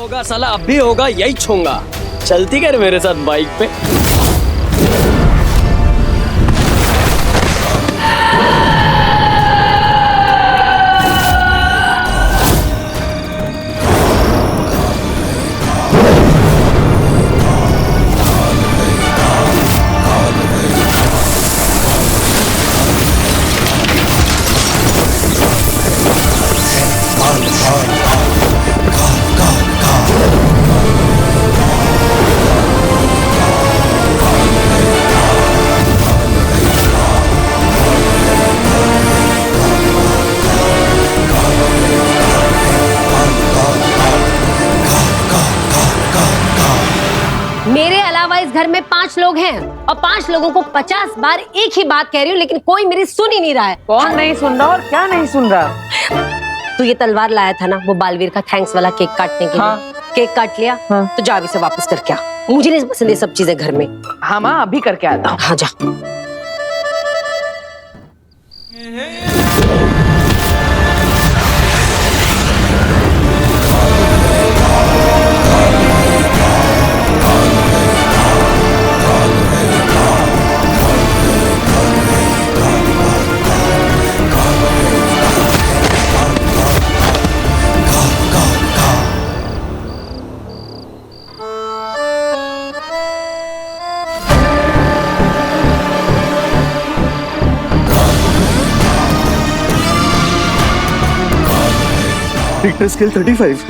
होगा साला, अब भी होगा, यही छूंगा। चलती कर मेरे साथ बाइक पे। मेरे अलावा इस घर में 5 लोग हैं और 5 लोगों को 50 बार एक ही बात कह रही हूँ, लेकिन कोई मेरी सुन ही नहीं रहा है। कौन नहीं सुन रहा और क्या नहीं सुन रहा? तू ये तलवार लाया था ना वो बालवीर का थैंक्स वाला केक काटने के हाँ। लिए, केक काट लिया। हाँ। तो जा अभी से वापस करके आ, मुझे नहीं पसंद ये सब चीजें घर में। हाँ माँ, अभी करके आता हूँ। हाँ जा। Richter scale 35।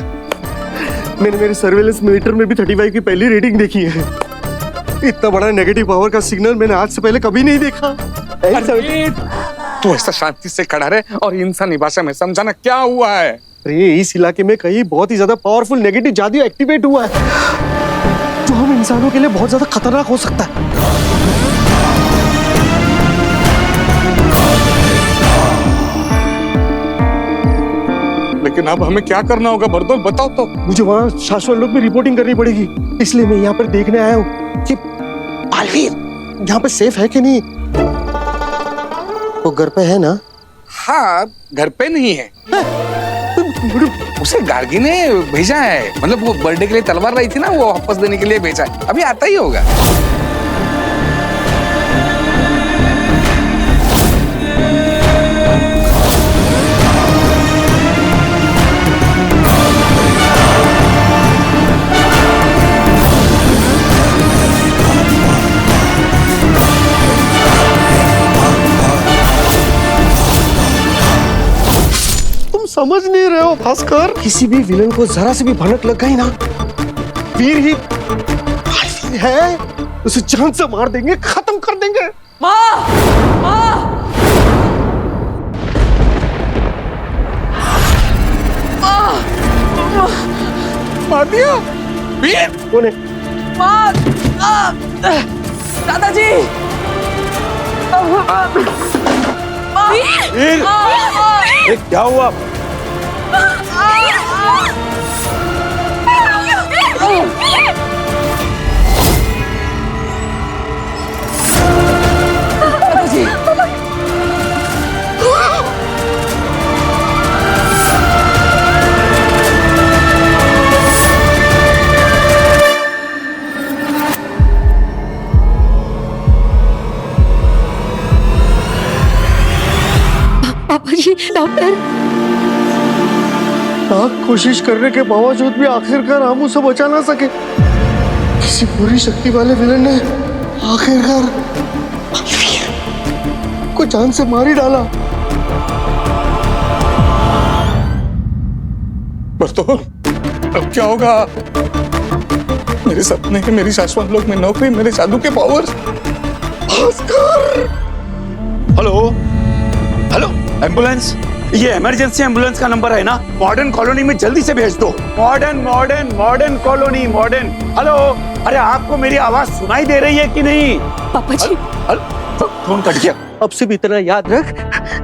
मैंने मेरे सर्वेलेंस मीटर में भी 35 की पहली रीडिंग देखी है। इतना बड़ा नेगेटिव पावर का सिग्नल मैंने आज से पहले कभी नहीं देखा। तू ऐसा शांति से खड़ा रहे और इंसानी भाषा में समझाना क्या हुआ है। अरे इस इलाके में कहीं बहुत ही ज्यादा पावरफुल नेगेटिव जादू एक्टिवेट हुआ है, जो हम इंसानों के लिए बहुत ज्यादा खतरनाक हो सकता है। लेकिन अब हमें क्या करना होगा बरदौल, बताओ तो। मुझे वहाँ शाश्वत लोग में रिपोर्टिंग करनी पड़ेगी, इसलिए मैं यहाँ पर देखने आया हूँ कि बालवीर यहाँ पे सेफ है कि नहीं। वो घर पे है ना? हाँ, घर पे नहीं है। उसे गार्गी ने भेजा है, मतलब वो बर्थडे के लिए तलवार लाई थी ना, वो वापस देने के लिए भेजा है। अभी आता ही होगा। समझ नहीं रहे हो भास्कर, किसी भी विलन को जरा से भी भनक लग गई ना, वीर ही बालवीर है, उसे जान से मार देंगे, खत्म कर देंगे। माँ, माँ, मार दिया वीर। कौन है? माँ, दादाजी। वीर, क्या हुआ? पापा जी, डॉक्टर। लाख कोशिश करने के बावजूद भी आखिरकार हम उसे बचा ना सके। किसी पूरी शक्ति वाले विलन ने आखिरकार बालवीर को जान से मार ही डाला। बरदौल, अब क्या होगा? मेरे सपने के, मेरी शाश्वत लोक में नौकरी, मेरे जादू के powers. Bhaskar! Hello hello, ambulance, ये इमरजेंसी एम्बुलेंस का नंबर है ना? मॉडर्न कॉलोनी में जल्दी से भेज दो। Modern colony, modern. हेलो, अरे आपको मेरी आवाज सुनाई दे रही है कि नहीं? पापा जी, फोन कट गया। अब से भी इतना याद रख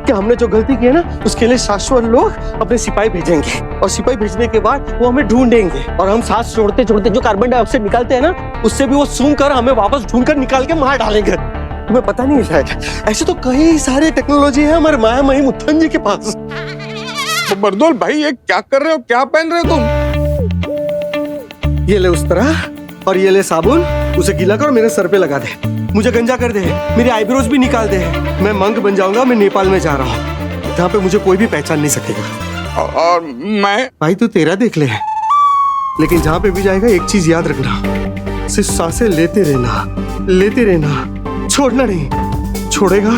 कि हमने जो गलती की है ना, उसके लिए शाश्वत लोग अपने सिपाही भेजेंगे, और सिपाही भेजने के बाद वो हमें ढूंढेंगे, और हम सांस छोड़ते छोड़ते जो कार्बन डाइऑक्साइड निकालते हैं ना, उससे भी वो सूंघ कर हमें वापस ढूंढ कर निकाल के मार डालेंगे। तुम्हें पता नहीं है, ऐसे तो कई सारे टेक्नोलॉजी है हमारे माया मही मुत्थन जी के पास। तो बरदौल भाई, ये क्या कर रहे हो? क्या पहन रहे हो तुम? ये ले उस तरह, और ये ले साबुन, उसे गीला कर और मेरे सर पे लगा दे। मुझे गंजा कर दे, मेरे आईब्रोज भी निकाल दे। मैं मंक बन जाऊंगा। मैं नेपाल में जा रहा हूँ, जहाँ पे मुझे कोई भी पहचान नहीं सकेगा। और मैं? भाई तू तेरा देख ले, लेकिन जहाँ पे भी जाएगा एक चीज याद रखना, सिर्फ सांसें लेते रहना, छोड़ना नहीं। छोड़ेगा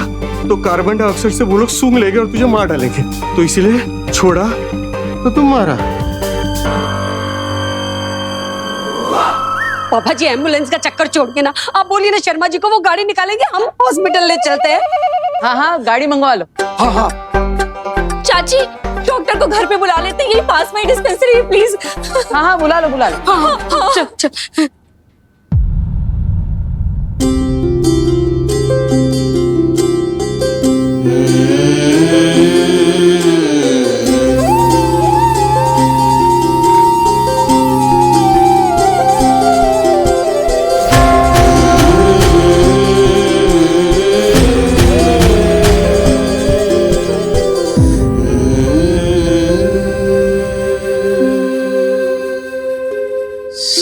तो कार्बन डाइऑक्साइड से वो लोग सूंघ लेंगे और तुझे मार डालेंगे। तो इसीलिए छोड़ा तो तुम मारा। पापा जी एम्बुलेंस का चक्कर छोड़ के ना आप बोलिए ना शर्मा जी को, वो गाड़ी निकालेंगे, हम हॉस्पिटल ले चलते हैं। हाँ हाँ गाड़ी मंगवा लो। हाँ। चाची डॉक्टर को घर पे बुला लेते हैं, यही पास में डिस्पेंसरी है, प्लीज। हाँ बुला लो। चल चल।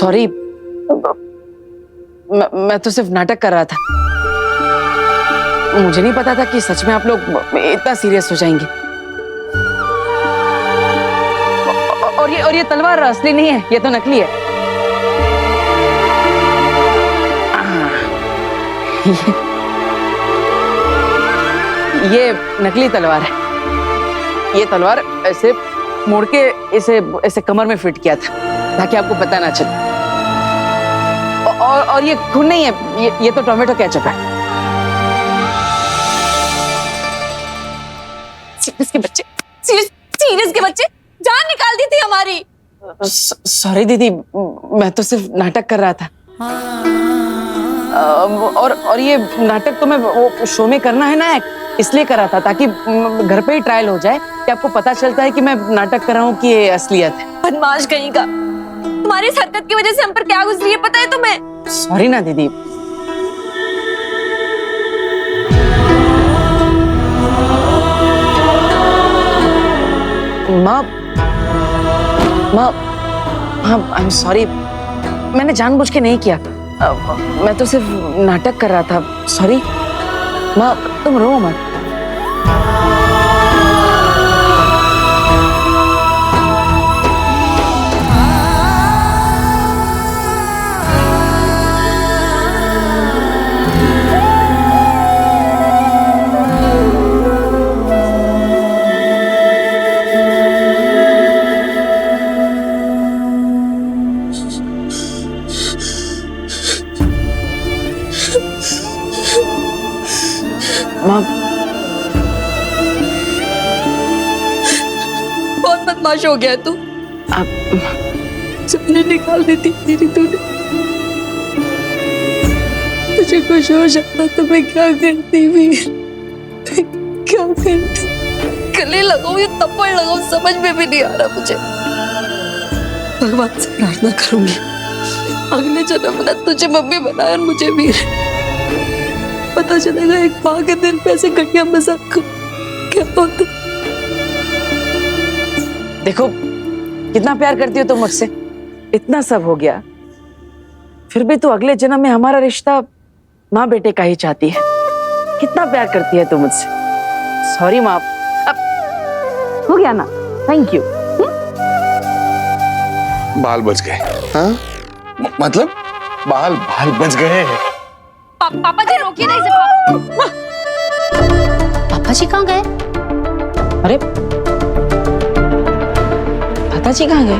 सॉरी, मैं तो सिर्फ नाटक कर रहा था। मुझे नहीं पता था कि सच में आप लोग इतना सीरियस हो जाएंगे। और ये तलवार असली नहीं है, ये तो नकली है। ये नकली तलवार है। ये तलवार ऐसे मोड़ के इसे कमर में फिट किया था ताकि आपको पता ना चले। और ये खून नहीं है, ये तो टोमेटो केचप है। सीरियस के बच्चे, सीरियस के बच्चे, जान निकाल दी थी हमारी। सॉरी दीदी, मैं तो सिर्फ नाटक कर रहा था। और ये नाटक तो मैं वो शो में करना है ना, इसलिए कर रहा था ताकि घर पे ही ट्रायल हो जाए कि आपको पता चलता है कि मैं नाटक कर रहा हूँ कि ये असलियत है। बदमाश कहीं का, तुम्हारी इस हरकत की वजह से हम पर क्या गुजरी है पता है तुम्हें? सॉरी ना दीदी। माँ आई एम सॉरी, मैंने जानबूझ के नहीं किया। मैं तो सिर्फ नाटक कर रहा था। सॉरी माँ, तुम रो मत। माँ बहुत बदमाश हो गया तू। आप सपने निकाल देती तेरी तूने। तुझे कुछ हो जाता तो मैं क्या करती वीर, क्या करती? गले लगाऊं या थप्पड़ लगाऊं समझ में भी नहीं आ रहा मुझे। भगवान से प्रार्थना करूंगी अगले जन्म में तुझे मम्मी बनाए और मुझे वीर। पता चलेगा एक माँ के दिल पे ऐसे घटिया मजाक क्या होता। देखो कितना प्यार करती हो तुम मुझसे, इतना सब हो गया फिर भी तो अगले जन्म में हमारा रिश्ता माँ बेटे का ही चाहती है। कितना प्यार करती है तू मुझसे। सॉरी माँ, अब हो गया ना, थैंक यू। बाल बच गए। हाँ? मतलब बाल बच गए। पापा जी रोकिए ना इसे। पापा जी कहाँ गए? अरे दादाजी कहाँ गए?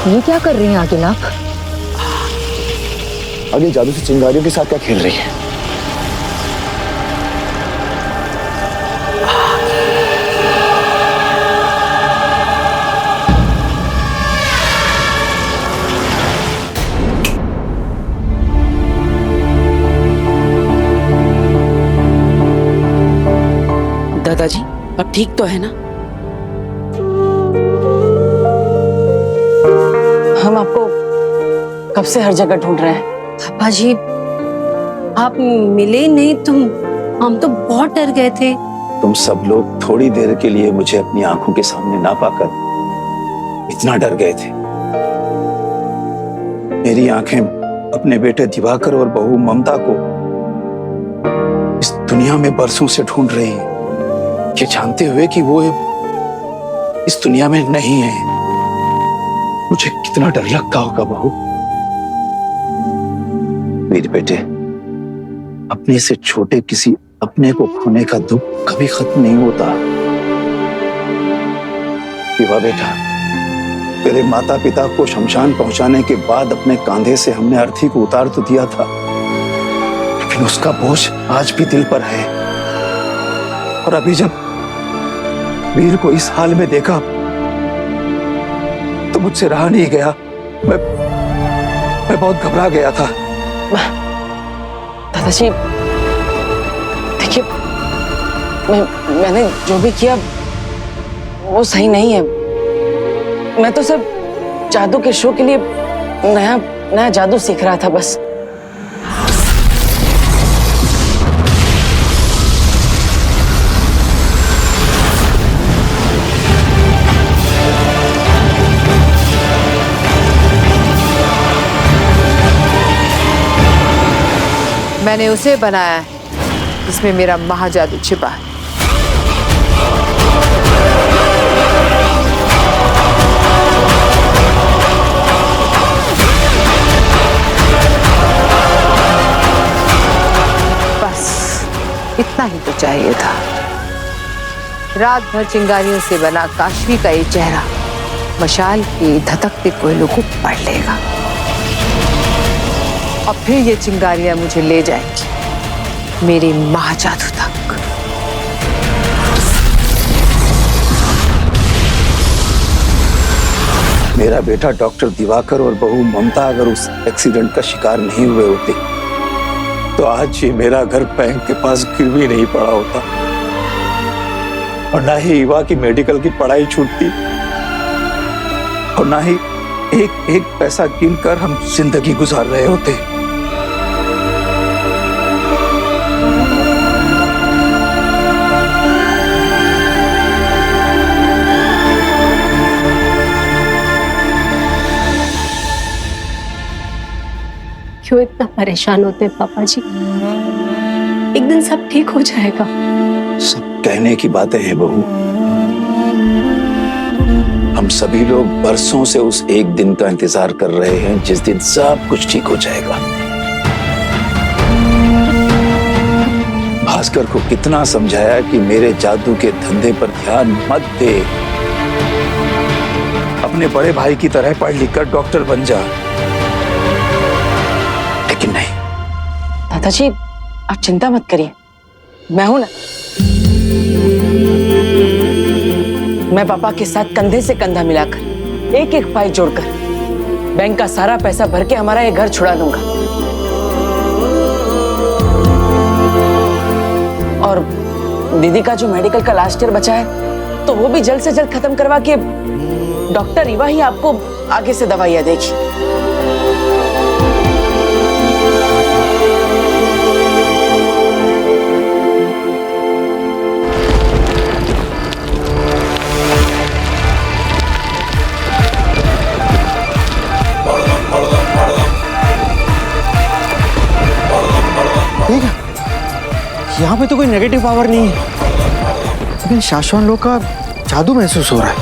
ये क्या कर रही हैं आगे आप? आगे जादू से चिंगारियों के साथ क्या खेल रही है? दादाजी अब ठीक तो है ना? हम आपको कब से हर जगह ढूंढ रहे हैं। पापा जी, आप मिले ही नहीं तो हम तो बहुत डर गए थे। तुम सब लोग थोड़ी देर के लिए मुझे अपनी आंखों के सामने ना पाकर इतना डर गए थे। मेरी आंखें अपने बेटे दिवाकर और बहू ममता को इस दुनिया में बरसों से ढूंढ रही हैं, ये जानते हुए कि वो इस दुनिया में नहीं है। मुझे कितना डर लगता होगा बहू। मेरे बेटे, अपने से छोटे किसी अपने को खोने का दुख कभी खत्म नहीं होता। शिवा बेटा, तेरे माता पिता को शमशान पहुंचाने के बाद अपने कांधे से हमने अर्थी को उतार तो दिया था, लेकिन उसका बोझ आज भी दिल पर है। और अभी जब वीर को इस हाल में देखा तो मुझसे रहा नहीं गया। मैं बहुत घबरा गया था। दादाजी, देखिए, मैंने जो भी किया वो सही नहीं है। मैं तो सिर्फ जादू के शो के लिए नया जादू सीख रहा था बस। मैंने उसे बनाया है जिसमें मेरा महाजादू छिपा है। बस इतना ही तो चाहिए था। रात भर चिंगारियों से बना काशवी का ये चेहरा मशाल की धधकते कोयलों को पढ़ लेगा और फिर ये चिंगारियां मुझे ले जाएंगी मेरे महाजादू तक। मेरा बेटा डॉक्टर दिवाकर और बहू ममता अगर उस एक्सीडेंट का शिकार नहीं हुए होते तो आज ये मेरा घर बैंक के पास गिर भी नहीं पड़ा होता और ना ही ईवा की मेडिकल की पढ़ाई छूटती और ना ही एक एक पैसा गिनकर हम जिंदगी गुजार रहे होते। क्यों इतना परेशान होते हैं पापा जी? एक दिन सब ठीक हो जाएगा। सब कहने की बातें हैं बहू। हम सभी लोग बरसों से उस एक दिन का इंतजार कर रहे हैं जिस दिन सब कुछ ठीक हो जाएगा। भास्कर को कितना समझाया कि मेरे जादू के धंधे पर ध्यान मत दे, अपने बड़े भाई की तरह पढ़ लिख कर डॉक्टर बन जा, लेकिन नहीं। दादाजी, आप चिंता मत करिए, मैं हूं ना। मैं पापा के साथ कंधे से कंधा मिलाकर एक एक पाई जोड़कर बैंक का सारा पैसा भर के हमारा ये घर छुड़ा दूंगा। और दीदी का जो मेडिकल का लास्ट ईयर बचा है तो वो भी जल्द से जल्द खत्म करवा के डॉक्टर ईवा ही आपको आगे से दवाइयां देगी। यहाँ पे तो कोई नेगेटिव पावर नहीं है, लेकिन शाश्वत लोग का जादू महसूस हो रहा है।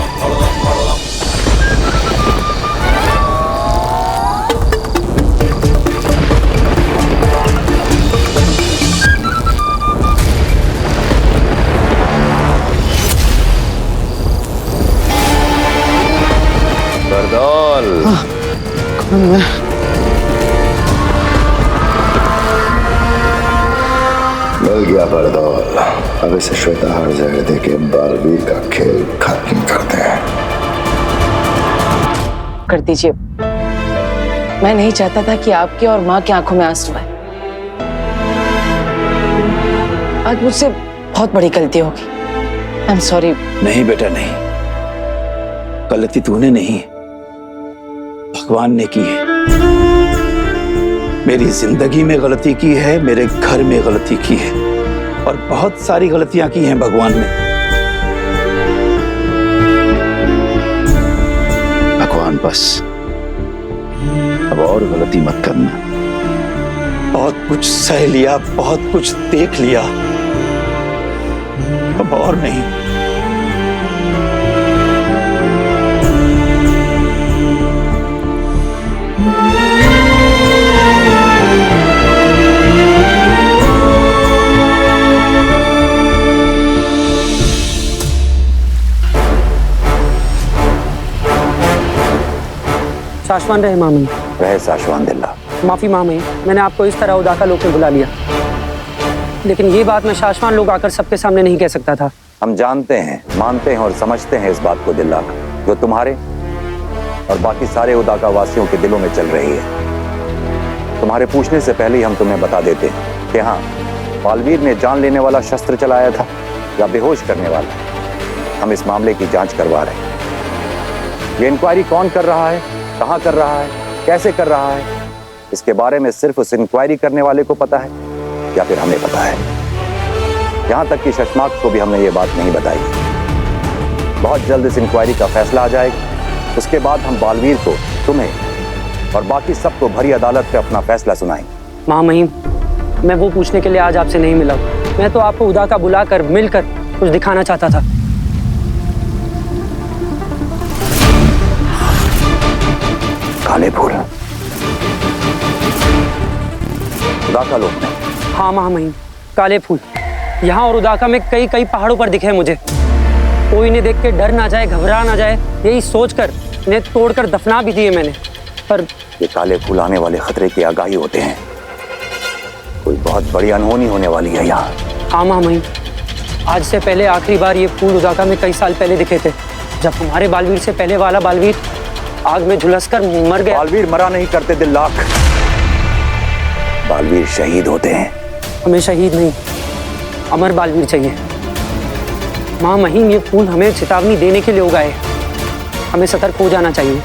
बरदौल। कौन मैं? मिल गया बरदौल। अब इसे श्वेताहार जहर देके बालवीर का खेल खत्म करते हैं। कर दीजिए, मैं नहीं चाहता था कि आपके और माँ की आंखों में आंसू आए। आज मुझसे बहुत बड़ी गलती होगी। I am sorry. नहीं बेटा नहीं, गलती तूने नहीं, भगवान ने की है। मेरी जिंदगी में गलती की है, मेरे घर में गलती की है, और बहुत सारी गलतियां की हैं भगवान ने। भगवान बस अब और गलती मत करना। बहुत कुछ सह लिया, बहुत कुछ देख लिया, अब और नहीं। शाश्वान रहे मामी। रहे साशवान दिल्ला। माफी मामी, मैंने आपको इस तरह उदाका लोग में बुला लिया, लेकिन ये बात मैं शाश्वान लोग आकर सबके सामने नहीं कह सकता था। हम जानते हैं, मानते हैं और समझते हैं इस बात को दिल्ला, जो तुम्हारे और बाकी सारे उदाका वासियों के दिलों में चल रही है। तुम्हारे पूछने से पहले ही हम तुम्हें बता देते हैं कि हाँ, बालवीर ने जान लेने वाला शस्त्र चलाया था या बेहोश करने वाला। हम इस मामले की जांच करवा रहे हैं। ये इंक्वायरी कौन कर रहा है, कहाँ कर रहा है, कैसे कर रहा है, इसके बारे में सिर्फ उस इंक्वायरी करने वाले को पता है या फिर हमें पता है। यहां तक कि शशमाक को भी हमने ये बात नहीं बताई। बहुत जल्द इस इंक्वायरी का फैसला आ जाएगा। उसके बाद हम बालवीर को, तुम्हें और बाकी सबको भरी अदालत में अपना फैसला सुनाएंगे। महामहिम, मैं वो पूछने के लिए आज आपसे नहीं मिला। मैं तो आपको उदाका बुलाकर मिलकर कुछ दिखाना चाहता था। काले फूल उदाका लोग में? हाँ महामहिम, काले फूल यहाँ और उदाका में कई कई पहाड़ों पर दिखे मुझे। कोई इन्हें देख के डर ना जाए, घबरा ना जाए, यही सोचकर इन्हें तोड़कर दफना भी दिए मैंने। पर ये काले फूल आने वाले खतरे की आगाही होते हैं। कोई बहुत बड़ी अनहोनी होने वाली है यहाँ। हाँ महामहिम, आज से पहले आखिरी बार ये फूल उदाका में कई साल पहले दिखे थे, जब हमारे बालवीर से पहले वाला बालवीर आग में झुलसकर मर गया। बालवीर मरा नहीं करते दिल्लाक, बालवीर शहीद होते हैं। हमें शहीद नहीं, अमर बालवीर चाहिए। महामहिम, ये फूल हमें चेतावनी देने के लिए उगाए। हमें सतर्क हो जाना चाहिए।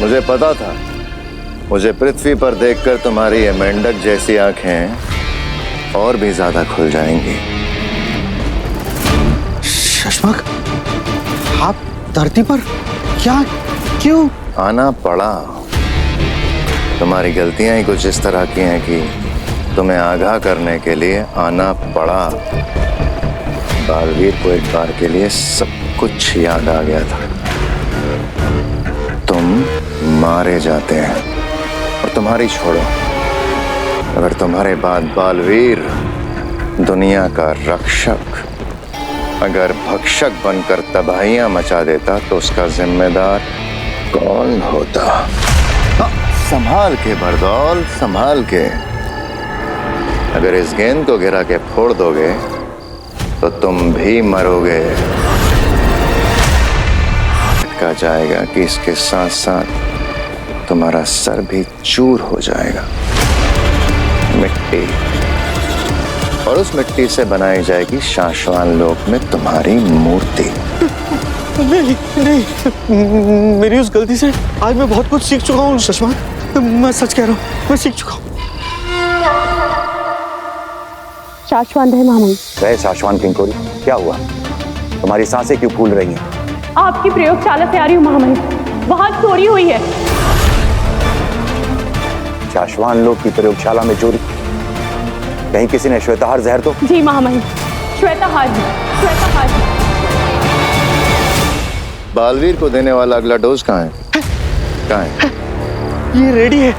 मुझे पता था, मुझे पृथ्वी पर देखकर तुम्हारी ये मेंढक जैसी आंखें और भी ज्यादा खुल जाएंगी। शशमाक, आप धरती पर क्या, क्यों आना पड़ा? तुम्हारी गलतियां ही कुछ इस तरह की हैं कि तुम्हें आगाह करने के लिए आना पड़ा। बालवीर को एक बार के लिए सब कुछ याद आ गया था। तुम मारे जाते हैं और तुम्हारी छोड़ो, अगर तुम्हारे बाद बालवीर दुनिया का रक्षक अगर भक्षक बनकर तबाहियां मचा देता तो उसका जिम्मेदार कौन होता? संभाल के बरदौल, संभाल के। अगर इस गेंद को गिरा के फोड़ दोगे तो तुम भी मरोगे। कहा जाएगा कि इसके साथ साथ तुम्हारा सर भी चूर हो जाएगा। मिट्टी, और उस मिट्टी से बनाई जाएगी शाश्वान लोक में तुम्हारी मूर्ति। नहीं नहीं, मेरी उस गलती से आज मैं बहुत कुछ सीख चुका हूँ शशमाक। मैं सच कह रहा हूँ, मैं सीख चुका हूँ। शाश्वान रहे महामहिम। रहे शाश्वान किंकोरी, क्या हुआ? तुम्हारी सांसें क्यों फूल रही हैं? आपकी प्रयोगशाला से आ रही हूँ महामहिम, वहां चोरी हुई है। शाश्वान लोग की प्रयोगशाला में चोरी? कहीं किसी ने श्वेताहार जहर तो? जी महामहिम, श्वेताहार, श्वेताहार। बालवीर को देने वाला अगला डोज कहाँ है? कहाँ है? ये रेडी है।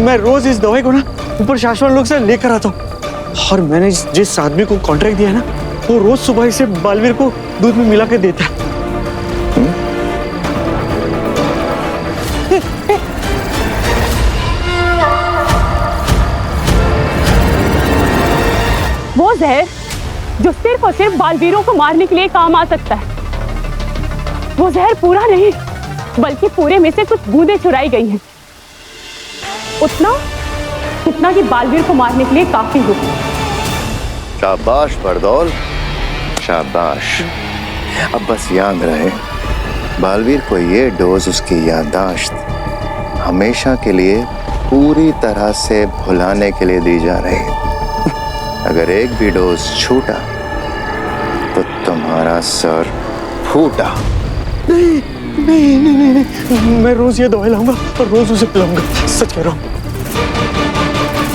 मैं रोज इस दवाई को ना ऊपर शाश्वान लोग से लेकर आता हूँ, और मैंने जिस आदमी को कॉन्ट्रैक्ट दिया है ना, वो रोज सुबह इसे बालवीर को दूध में मिला के देता है। वो जहर जो सिर्फ और सिर्फ बालवीरों को मारने के लिए काम आ सकता है, वो जहर पूरा नहीं बल्कि पूरे में से कुछ बूंदें चुराई गई हैं, उतना जितना कि बालवीर को मारने के लिए काफी हो। शाबाश बरदौल, शाबाश। अब बस याद रहे बालवीर को ये डोज उसकी याददाश्त हमेशा के लिए पूरी तरह से भुलाने के लिए दी जा रही है। अगर एक भी डोज छूटा तो तुम्हारा सर फूटा। नहीं नहीं नहीं नहीं, नहीं। मैं रोज ये दवाई लाऊंगा और रोज उसे पिलाऊंगा, सच कह रहा हूँ।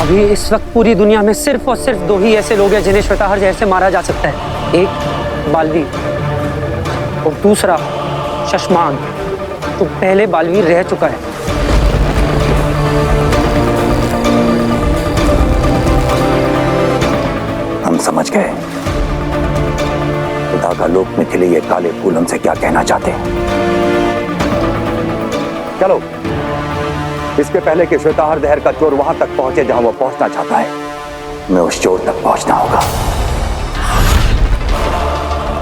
अभी इस वक्त पूरी दुनिया में सिर्फ और सिर्फ 2 ही ऐसे लोग हैं जिन्हें श्वेताहार जहर से मारा जा सकता है। एक बालवीर और दूसरा शशमान, तो पहले बालवीर रह चुका है। हम समझ गए उदागा लोक में खिले ये काले फूल हमसे क्या कहना चाहते हैं। चलो, इसके पहले कि श्वेताहार जहर का चोर वहां तक पहुंचे जहां वो पहुंचना चाहता है, मैं उस चोर तक पहुंचना होगा।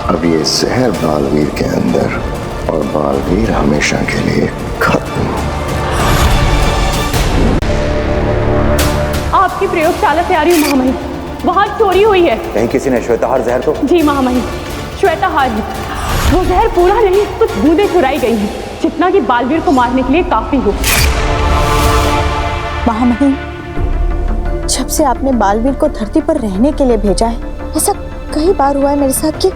अब ये जहर बालवीर के अंदर और बालवीर हमेशा के लिए खत्म। आपकी प्रयोगशाला से आ रही हूँ महामहिम, वहाँ चोरी हुई है। कहीं किसी ने श्वेताहार जहर तो? जी महामहिम, श्वेताहार ही। वो जहर पूरा नहीं, कुछ बूंदें चुराई गई हैं, जितना कि बालवीर को मारने के लिए काफी हो। महामहिम, जब से आपने बालवीर को धरती पर रहने के लिए भेजा है, ऐसा कई बार हुआ है मेरे साथ कि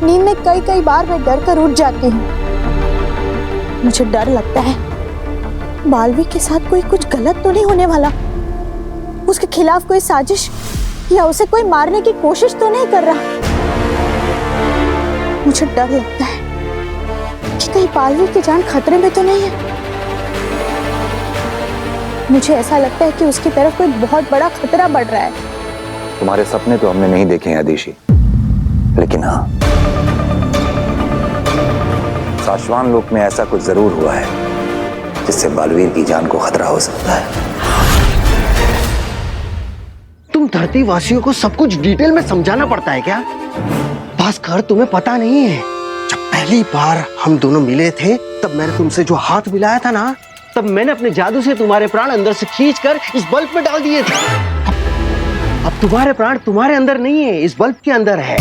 नींद में कई बार मैं डर कर उठ जाती हूँ। मुझे डर लगता है बालवीर के साथ कोई कुछ गलत तो नहीं होने वाला, उसके खिलाफ कोई साजिश या उसे कोई मारने की कोशिश तो नहीं कर रहा। मुझे डर लगता है कि कहीं बालवीर की जान खतरे में तो नहीं है। मुझे ऐसा लगता है कि उसकी तरफ कोई बहुत बड़ा खतरा बढ़ रहा है। तुम्हारे सपने तो हमने नहीं देखे हैं आदिशी, लेकिन हाँ, शाश्वान लोक में ऐसा कुछ जरूर हुआ है जिससे बालवीर की जान को खतरा हो सकता है। तुम धरती वासियों को सब कुछ डिटेल में समझाना पड़ता है क्या? भास्कर, तुम्हें पता नहीं है, जब पहली बार हम दोनों मिले थे तब मैंने तुमसे जो हाथ मिलाया था ना, तब मैंने अपने जादू से तुम्हारे प्राण अंदर से खींचकर इस बल्ब में डाल दिए थे। अब तुम्हारे प्राण तुम्हारे अंदर नहीं है, इस बल्ब के अंदर है।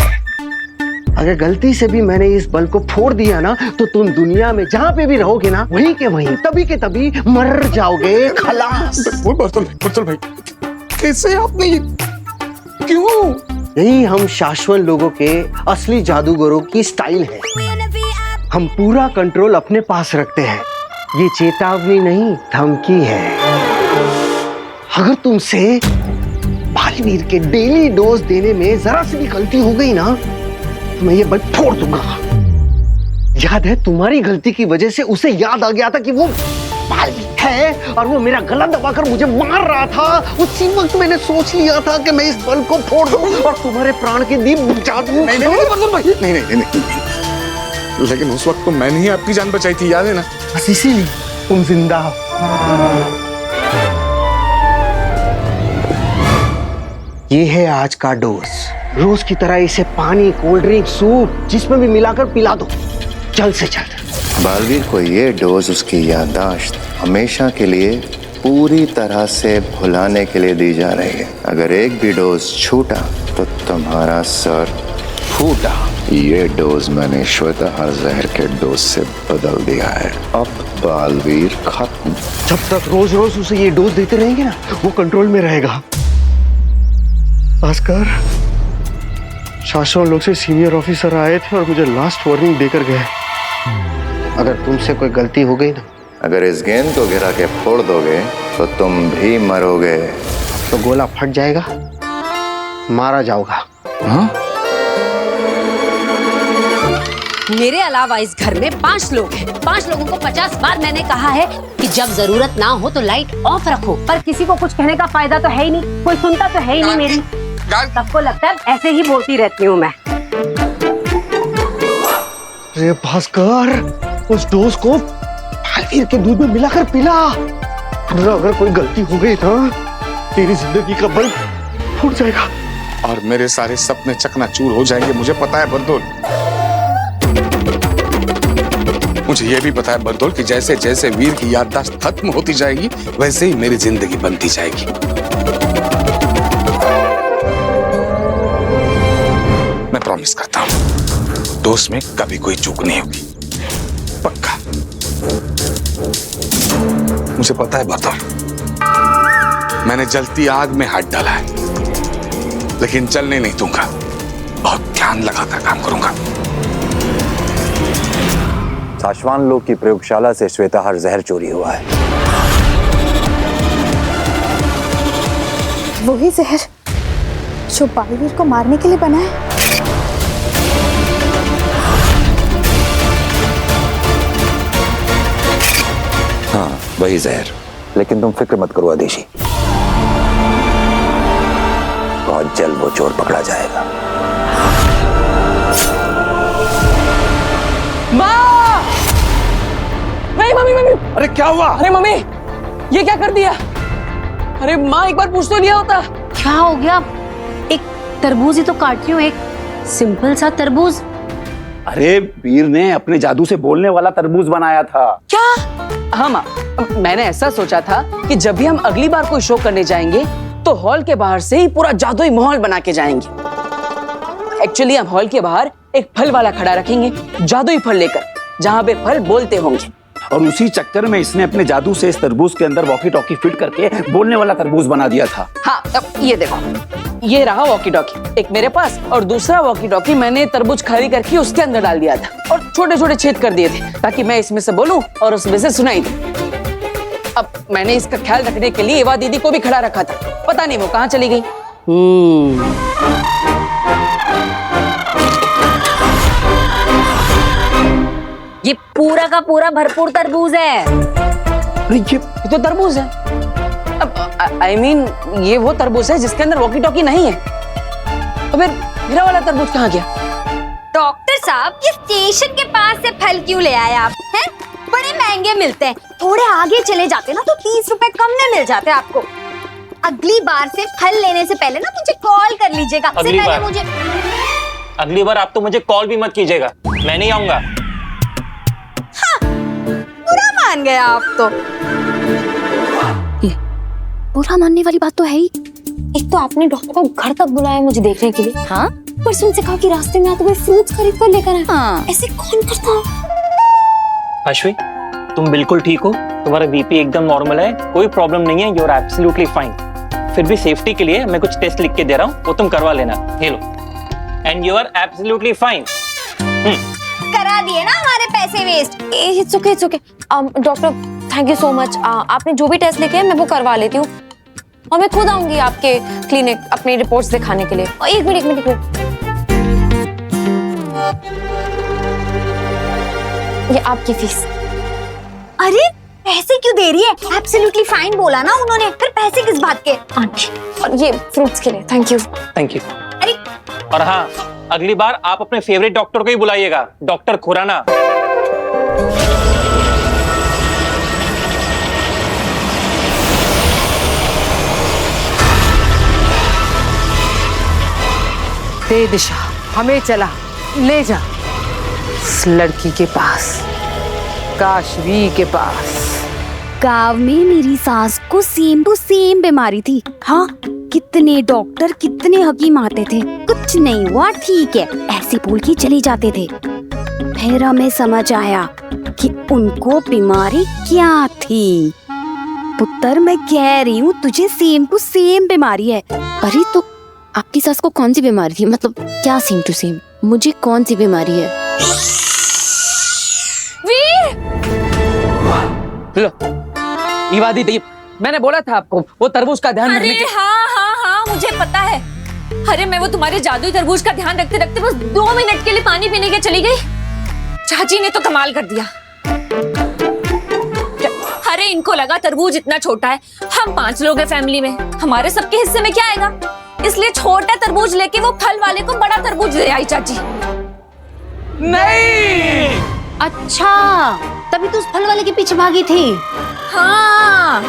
अगर गलती से भी मैंने इस बल्ब को फोड़ दिया ना, तो तुम दुनिया में जहां पे भी रहोगे ना, वहीं के वहीं तभी के तभी मर जाओगे। खलास। बर्तुल भाई, कैसे आपने ये, क्यों? यही हम शाश्वत लोगों के असली जादूगरों की स्टाइल है। हम पूरा कंट्रोल अपने पास रखते हैं। ये चेतावनी नहीं, धमकी है। अगर तुमसे बालवीर के डेली डोज देने में जरा सी भी गलती हो गई ना, तो मैं ये बल्ब फोड़ दूंगा। याद है, तुम्हारी गलती की वजह से उसे याद आ गया था कि वो बालवीर है और वो मेरा गला दबाकर मुझे मार रहा था। उसी वक्त मैंने सोच लिया था कि मैं इस बल्ब को फोड़ दूं और तुम्हारे प्राण के दीप बुझा दूं। नहीं, लेकिन उस वक्त तो मैंने ही आपकी जान बचाई थी, याद है ना? बस इसीलिए तुम जिंदा हो। ये है आज का डोज। रोज की तरह इसे पानी, कोल्ड ड्रिंक, सूप जिसमें भी मिलाकर पिला दो, जल्द से जल्द। बालवीर को ये डोज उसकी याददाश्त हमेशा के लिए पूरी तरह से भुलाने के लिए दी जा रही है। अगर एक भी डोज छूटा तो तुम्हारा सर फूटा। ये डोज मैंने श्वेताहार जहर के डोज से बदल दिया है। अब बालवीर खत्म। जब तक रोज रोज उसे ये डोज देते रहेंगे ना, वो कंट्रोल में रहेगा। भास्कर, शाश्वत लोग से सीनियर ऑफिसर आए थे और मुझे लास्ट वार्निंग देकर गए। अगर तुमसे कोई गलती हो गई ना, अगर इस गेंद को गिरा के फोड़ दोगे तो तुम भी मरोगे। तो गोला फट जाएगा, मारा जाओगा। हाँ? मेरे अलावा इस घर में 5 लोग हैं। 5 लोगों को 50 बार मैंने कहा है कि जब जरूरत ना हो तो लाइट ऑफ रखो, पर किसी को कुछ कहने का फायदा तो है ही नहीं, कोई सुनता तो है ही नहीं मेरी। सबको लगता है ऐसे ही बोलती रहती हूँ मैं। अरे भास्कर, उस डोज को बालवीर के दूध में मिलाकर पिला। अगर कोई गलती हो गई ना, तेरी जिंदगी का बल्ब फूट जाएगा और मेरे सारे सपने चकनाचूर हो जाएंगे। मुझे पता है बर्दुल, मुझे ये भी पता है बर्दुल कि जैसे जैसे वीर की याददाश्त खत्म होती जाएगी, वैसे ही मेरी जिंदगी बनती जाएगी। मैं प्रॉमिस करता हूं, दोस्त में कभी कोई चूक नहीं होगी, पक्का। मुझे पता है बर्दर, मैंने जलती आग में हाथ डाला है, लेकिन चलने नहीं दूंगा। बहुत ध्यान लगाकर काम करूंगा। साशवान लोग की प्रयोगशाला से श्वेताहार जहर चोरी हुआ है। वही जहर जो बालवीर को मारने के लिए बना है। हाँ, वही जहर। लेकिन तुम फिक्र मत करो आदेशी, बहुत जल्द वो चोर पकड़ा जाएगा। माँ! नहीं मम्मी मम्मी! अरे क्या हुआ? अरे मम्मी, ये क्या कर दिया? अरे माँ, एक बार पूछ तो लिया होता। क्या हो गया? एक तरबूज ही तो काट रही हूँ, एक सिंपल सा तरबूज। अरे वीर ने अपने जादू से बोलने वाला तरबूज बनाया था। क्या? हाँ माँ, मैंने ऐसा सोचा था कि जब भी हम अगली बार कोई शो करने जाएंगे तो हॉल के बाहर से ही पूरा जादुई माहौल बना के जाएंगे। एक्चुअली हम हॉल के बाहर एक फल वाला खड़ा रखेंगे, जादुई फल लेकर, जहाँ पे फल बोलते होंगे। और उसी चक्कर में इसने अपने जादू से इस तरबूज के अंदर वॉकी टॉकी फिट करके बोलने वाला तरबूज बना दिया था। हाँ, अब ये देखो, ये रहा वॉकी टॉकी एक मेरे पास, और दूसरा वॉकी टॉकी मैंने तरबूज खाली करके उसके अंदर डाल दिया था और छोटे छोटे छेद कर दिए थे ताकि मैं इसमें से बोलूं और उसमें से सुनाई दे। अब मैंने इसका ख्याल रखने के लिए एवा दीदी को भी खड़ा रखा था, पता नहीं वो कहाँ चली गई। ये पूरा का पूरा भरपूर तरबूज है। ये तो तरबूज है। अब I mean, ये वो तरबूज है जिसके अंदर वॉकी टॉकी नहीं है। तो फिर मेरा वाला तरबूज कहाँ गया? डॉक्टर साहब, ये स्टेशन के पास से फल क्यों ले आए आप? हैं? बड़े महंगे मिलते हैं, थोड़े आगे चले जाते ना तो 30 रुपए कम में मिल जाते आपको। अगली बार से फल लेने से पहले ना मुझे कॉल कर लीजिएगा। अगली बार आप तो मुझे कॉल भी मत कीजिएगा, मैं नहीं आऊंगा। हाँ, बुरा मान गया आप तो। बुरा मानने वाली बात तो है ही। एक तो आपने डॉक्टर को घर तक बुलाया मुझे देखने के लिए। हाँ, पर उनसे कहा कि रास्ते में आते हुए फ्रूट्स खरीद कर लेकर आए। हाँ। ऐसे कौन करता? अश्विन, तुम बिल्कुल ठीक हो, तुम्हारा बीपी एकदम नॉर्मल है, कोई प्रॉब्लम नहीं है, यू आर एब्सोल्युटली फाइन। फिर भी सेफ्टी के लिए मैं कुछ टेस्ट लिख के दे रहा हूँ, वो तुम करवा लेना। ये लो, and you are absolutely fine. करा दिए ना हमारे पैसे waste. It's okay, it's okay. Doctor, thank you so much. आपने जो भी टेस्ट लिखे हैं मैं वो करवा लेती हूँ, और मैं खुद आऊंगी आपके क्लिनिक अपनी रिपोर्ट्स दिखाने के लिए। एक मिनट। ये आपकी फीस। अरे पैसे क्यों दे रही है? एब्सोल्युटली फाइन बोला ना उन्होंने, फिर पैसे किस बात के? और ये फ्रूट्स के लिए थैंक यू। Thank you. अरे, और हाँ, अगली बार आप अपने फेवरेट डॉक्टर को ही बुलाइएगा, डॉक्टर खुराना। दे दिशा, हमें चला, ले जा इस लड़की के पास, काशवी के पास। गांव में मेरी सास को सेम टू सेम बीमारी थी। हाँ, कितने डॉक्टर कितने हकीम आते थे, कुछ नहीं हुआ, ठीक है, ऐसे बोल के चले जाते थे। फिर हमें समझ आया कि उनको बीमारी क्या थी। पुत्र, मैं कह रही हूँ तुझे सेम टू सेम बीमारी है। अरे तो आपकी सास को कौन सी बीमारी थी? मतलब क्या सेम टू सेम? मुझे कौन सी बीमारी है? लो, ईवा दीदी, मैंने बोला था आपको वो तरबूज का ध्यान रखने के। हाँ, मुझे पता है। अरे मैं वो तुम्हारे जादुई तरबूज का ध्यान रखते रखते बस 2 मिनट के लिए पानी पीने के चली गई। चाची ने तो कमाल कर दिया। अरे इनको लगा तरबूज इतना छोटा है, हम 5 लोग हैं फैमिली में, हमारे सबके हिस्से में क्या आएगा, इसलिए छोटा तरबूज लेके वो फल वाले को बड़ा तरबूज दे आई चाची। नहीं, अच्छा, तभी तो उस फल वाले के पीछे भागी थी। हाँ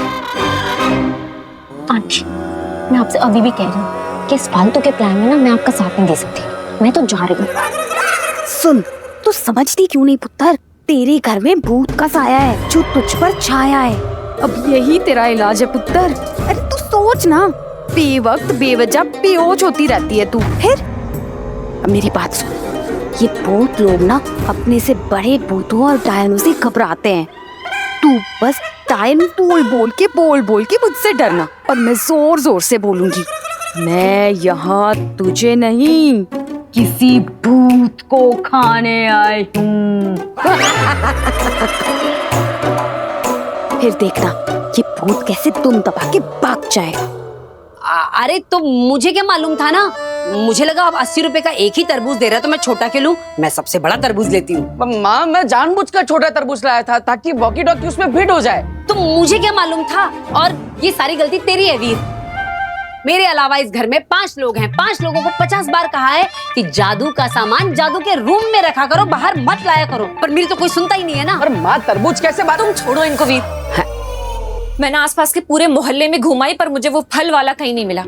आंटी, मैं आपसे अभी भी कह रही हूँ कि इस फालतू के प्लान में ना मैं आपका साथ नहीं दे सकती। मैं तो जा रही हूँ। सुन, तू समझती क्यों नहीं पुत्र? तेरे घर में भूत का साया है जो तुझ पर छाया है। अब यही तेरा इलाज है पुत्र। अरे तू सोच ना, बेवक्त बेवजह बेहोश होती रहती है तू। फिर अब मेरी बात सुन, ये भूत लोग ना अपने से बड़े भूतों और डायनों से घबराते हैं। तू बस टाइम बोल बोल के मुझसे डरना, और मैं जोर जोर से बोलूंगी, मैं यहाँ तुझे नहीं किसी भूत को खाने आई हूँ। फिर देखना ये भूत कैसे तुम दबा के भाग जाएगा। अरे तो मुझे क्या मालूम था ना, मुझे लगा अब 80 रुपए का एक ही तरबूज दे रहा है तो मैं छोटा क्यों लूं, मैं सबसे बड़ा तरबूज लेती हूँ। माँ मैं जानबूझकर छोटा तरबूज लाया था ताकि वॉकी टॉकी उसमें फिट हो जाए। तो मुझे क्या मालूम था, और ये सारी गलती तेरी है वीर। मेरे अलावा इस घर में 5 लोग हैं, 5 लोगों को 50 बार कहा है कि जादू का सामान जादू के रूम में रखा करो, बाहर मत लाया करो, पर मेरी तो कोई सुनता ही नहीं है ना। और माँ तरबूज कैसे बात। तुम छोड़ो इनको वीर। मैंने आसपास के पूरे मोहल्ले में घुमाई पर मुझे वो फल वाला कहीं नहीं मिला।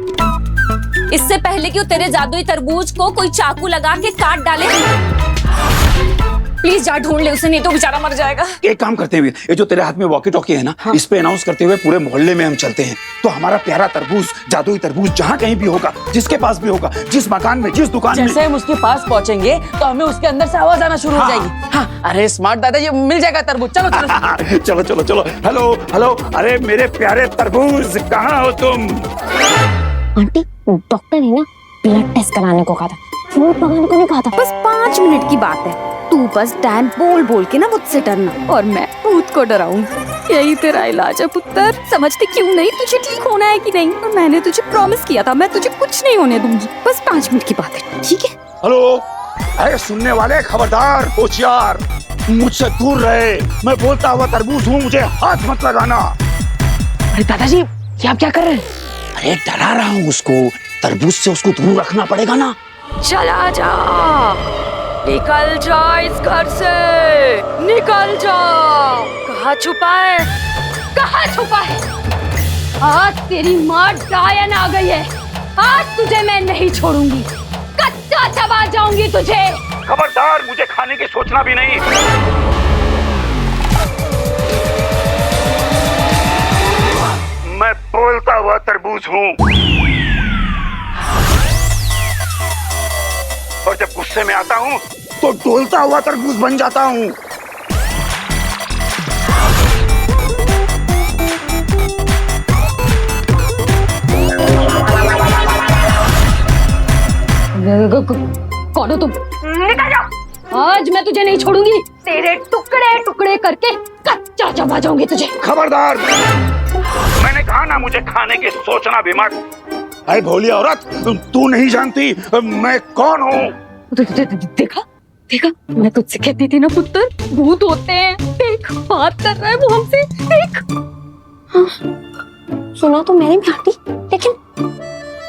इससे पहले कि वो तेरे जादुई तरबूज को कोई चाकू लगा के काट डाले, प्लीज जा ढूंढ ले उसे, नहीं तो बेचारा मर जाएगा। एक काम करते हैं, ये जो तेरे हाथ में वॉकी टॉकी है ना, हाँ। इस पे अनाउंस करते हुए पूरे मोहल्ले में हम चलते हैं, तो हमारा प्यारा तरबूज, जादुई तरबूज जहाँ कहीं भी होगा, जिसके पास भी होगा, जिस मकान में, जिस दुकान में, जैसे हम उसके पास पहुँचेंगे तो हमें उसके अंदर से आवाज आना शुरू हो जाएगी। हाँ, अरे स्मार्ट दादा, ये मिल जाएगा तरबूज, चलो चलो चलो चलो चलो। हेलो हेलो, अरे मेरे प्यारे तरबूज, कहाँ हो तुम? आंटी डॉक्टर ने ना ब्लड टेस्ट कराने को कहा था, फूड पकाने को नहीं कहा था। बस 5 मिनट की बात है, तू बस डैन बोल के ना मुझसे डरना, और मैं भूत को डराऊंगी। यही तेरा इलाज है पुत्र, समझते क्यों नहीं? तुझे ठीक होना है कि नहीं? और मैंने तुझे प्रॉमिस किया था, मैं तुझे कुछ नहीं होने दूंगी। बस 5 मिनट की बात है, ठीक है? हेलो, अरे सुनने वाले खबरदार, होशियार, मुझसे दूर रहे। मैं बोलता हुआ तरबूज हूँ, मुझे हाथ मत लगाना। अरे दादाजी ये आप क्या कर रहे हैं? अरे डरा रहा हूँ उसको, तरबूज से उसको दूर रखना पड़ेगा ना। चला जा, निकल जा इस घर से, निकल जा। कहाँ छुपा है? कहाँ छुपा है? आज तेरी माँ डायन आ गई है, आज तुझे मैं नहीं छोड़ूंगी, कच्चा चबा जाऊंगी तुझे। खबरदार, मुझे खाने की सोचना भी नहीं। मैं बोलता हुआ तरबूज हूँ, और जब गुस्से में आता हूँ तो डोलता हुआ तरबूज बन जाता हूँ। कौन हो तुम? निकल जाओ, आज मैं तुझे नहीं छोड़ूंगी, तेरे टुकड़े टुकड़े करके कच्चा चबा जाऊंगी तुझे। खबरदार, मैंने कहा ना मुझे खाने की सोचना भी मत। अरे भोली औरत, तू नहीं जानती मैं कौन हूँ। देखा देखा, मैं तुझसे कहती थी ना पुत्र, भूत होते हैं। देख बात कर रहा है वो हमसे, देख। हाँ, सुना तो मैंने भी आंटी, लेकिन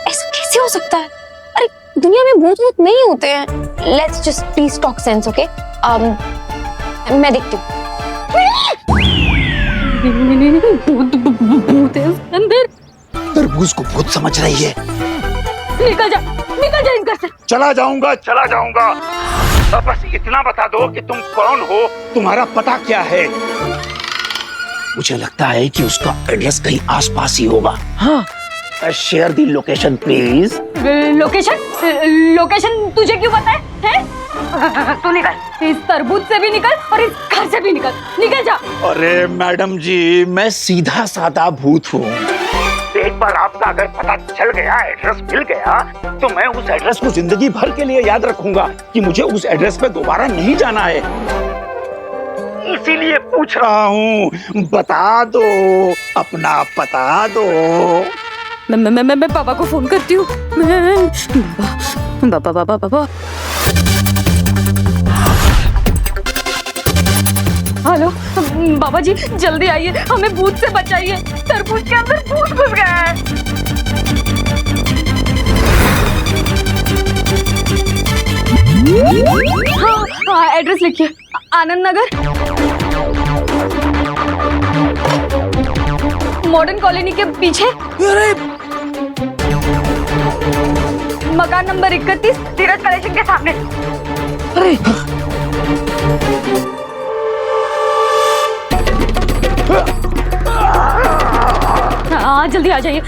ऐसा कैसे हो सकता है? अरे दुनिया में भूत वूत नहीं होते हैं। Let's just please talk sense, okay? मैं देखती हूँ। भूत है उसके अंदर। तरबूज को भूत समझ रही है। निकल जा इस घर से। चला जाऊंगा। अब बस इतना बता दो कि तुम कौन हो, तुम्हारा पता क्या है। मुझे लगता है कि उसका एड्रेस कहीं आसपास ही होगा। हाँ, share the location please. Location तुझे क्यों पता है? तू निकल, इस तरबूज से भी निकल और इस घर से भी निकल जा। अरे मैडम जी, मैं सीधा साधा भूत हूँ। एक बार आपका अगर पता चल गया, एड्रेस मिल गया, तो मैं उस एड्रेस को जिंदगी भर के लिए याद रखूंगा कि मुझे उस एड्रेस पे दोबारा नहीं जाना है। इसीलिए पूछ रहा हूँ, बता दो, अपना पता दो। मैं पापा को फोन करती हूँ। बाबा। हेलो बाबा जी, जल्दी आइए, हमें भूत से बचाइए, तरबूज के अंदर भूत घुस गया है। हाँ, एड्रेस लिखिए, आनंद नगर, मॉडर्न कॉलोनी के पीछे, मकान नंबर 31, धीरज कलेक्शन के सामने। अरे हाँ, जल्दी आ जाइए।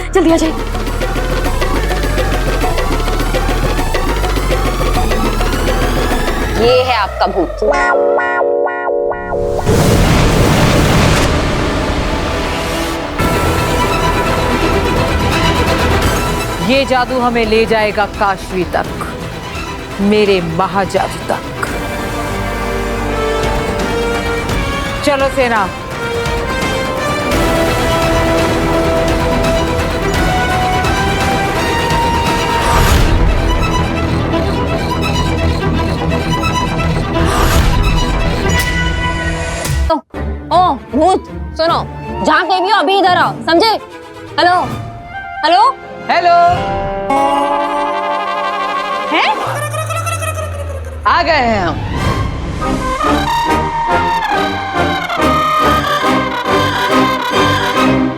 ये है आपका भूत। ये जादू हमें ले जाएगा काशवी तक, मेरे महाजादू तक। चलो सेना। ओ भूत सुनो, जहाँ कहीं भी हो अभी इधर आओ, समझे? हेलो हेलो हेलो, है? आ गए हैं हम।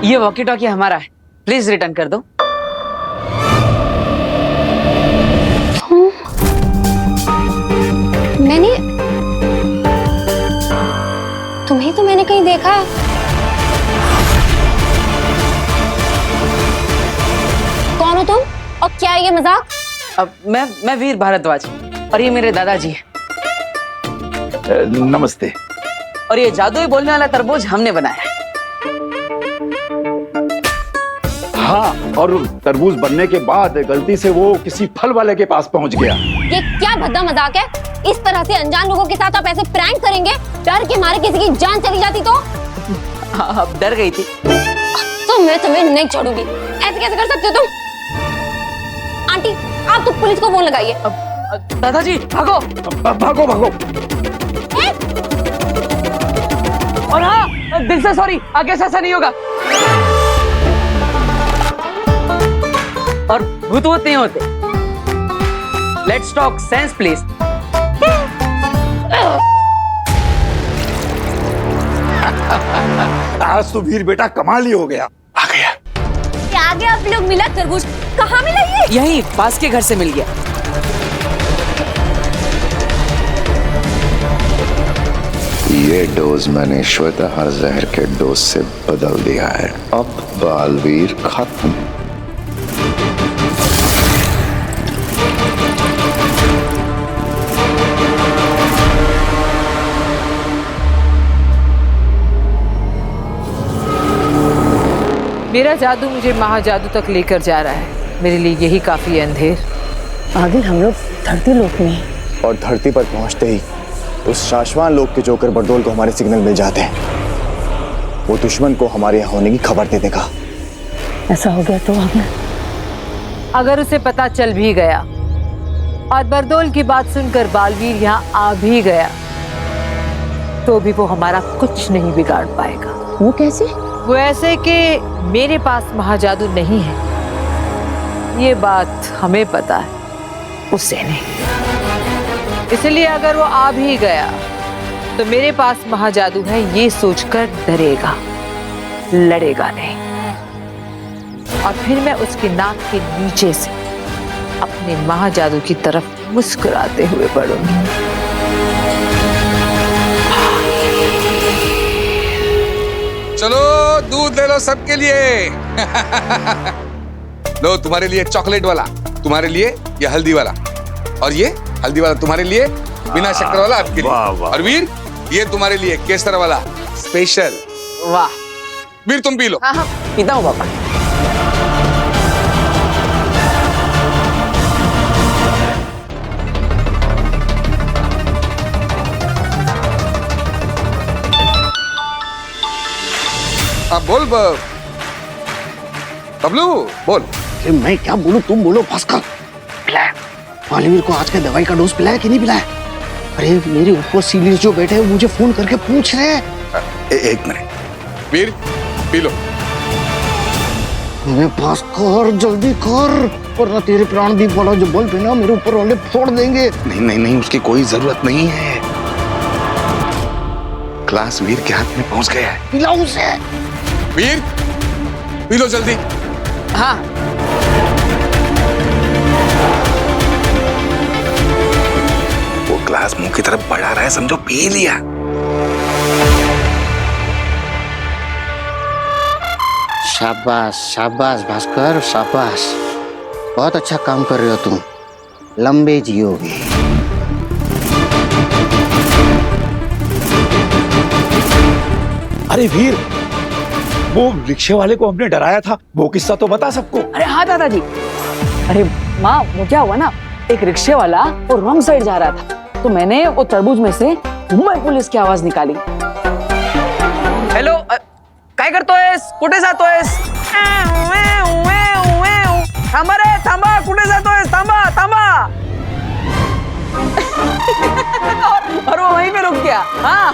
ये वॉकी टॉकी हमारा है, प्लीज रिटर्न कर दो। तुम्हें तो मैंने कहीं देखा है। कौन हो तुम और क्या है ये मजाक? अब मैं वीर भारद्वाज और ये मेरे दादाजी हैं। नमस्ते। और ये जादुई बोलने वाला तरबूज हमने बनाया है। हाँ, और तरबूज बनने के बाद गलती से वो किसी फल वाले के पास पहुंच गया। ये क्या भद्दा मजाक है? इस तरह से अनजान लोगों के साथ आप ऐसे प्रैंक करेंगे? डर के मारे किसी की जान चली जाती तो? अब डर गई थी तो मैं तुम्हें नहीं छोड़ूंगी। ऐसे कैसे कर सकते हो तुम? आंटी, आप तो पुलिस को फोन लगाइए। दादाजी भागो भागो भागो। और हाँ, दिल से सॉरी, आगे से ऐसा नहीं होगा। और भूत नहीं होते। Let's talk sense please. आज तो वीर बेटा कमाल ही हो गया। आ गया। क्या आगे आप लोग मिला तरबूज? कहाँ मिला ये? यहीं पास के घर से मिल गया। ये डोज मैंने श्वेताहार जहर के डोज से बदल दिया है। अब बालवीर खत्म। मेरा जादू मुझे महाजादू तक लेकर जा रहा है। मेरे लिए यही काफी है अंधेर। आगे हम लोग धरती लोक में हैं। और धरती पर पहुंचते ही उस शाश्वान लोक के जोकर बरदोल को हमारे सिग्नल मिल जाते हैं। वो दुश्मन को हमारे यहाँ होने की खबर दे देगा। ऐसा हो गया तो हमें, अगर उसे पता चल भी गया और बरदोल की बात सुनकर बालवीर यहाँ आ भी गया तो भी वो हमारा कुछ नहीं बिगाड़ पाएगा। वो कैसे? वो ऐसे कि मेरे पास महाजादू नहीं है, ये बात हमें पता है, उसे नहीं। इसलिए अगर वो आ भी गया तो मेरे पास महाजादू है ये सोचकर डरेगा, लड़ेगा नहीं। और फिर मैं उसकी नाक के नीचे से अपने महाजादू की तरफ मुस्कुराते हुए बढ़ूंगी। चलो दूध ले लो सबके लिए। लो तुम्हारे लिए चॉकलेट वाला, तुम्हारे लिए ये हल्दी वाला, और ये हल्दी वाला तुम्हारे लिए बिना शक्कर वाला आपके लिए। और वीर ये तुम्हारे लिए केसर वाला स्पेशल। वाह वीर तुम पी लो। हाँ हाँ पीता हूँ पापा। अब बोल बबलू बोल। मैं क्या बोलूं, तुम बोलो। भास्कर पिलाया बालवीर को आज के दवाई का डोज पिलाया कि नहीं पिलाया? अरे मेरे ऊपर सीनियर जो बैठे हैं मुझे फोन करके पूछ रहे हैं। एक मिनट वीर पी लो। भास्कर जल्दी कर, वरना तेरे प्राणदीप वाला जो बल्ब है ना मेरे ऊपर वाले फोड़ देंगे। नहीं नहीं नहीं, उसकी कोई जरूरत नहीं है। क्लास वीर के हाथ में पहुंच गया है। पिलाओ उसे। वीर पी लो जल्दी। हाँ वो ग्लास मुंह की तरफ बढ़ा रहा है, समझो पी लिया। शाबाश शाबाश भास्कर शाबाश, बहुत अच्छा काम कर रहे हो तुम। लंबे जियोगे। अरे वीर, वो रिक्शे वाले को हमने डराया था, वो किस्सा तो बता सबको। अरे हाँ दादाजी, अरे माँ, वो क्या हुआ ना, एक रिक्शे वाला वो रॉन्ग साइड जा रहा था, तो मैंने वो तरबूज में से मुंबई पुलिस की आवाज निकाली। हेलो, काय करतोयस? कुठे जातोयस? थांबा रे, थांबा, कुठे जातोयस? थांबा, थांबा। और वो वहीं पे रुक गया। हाँ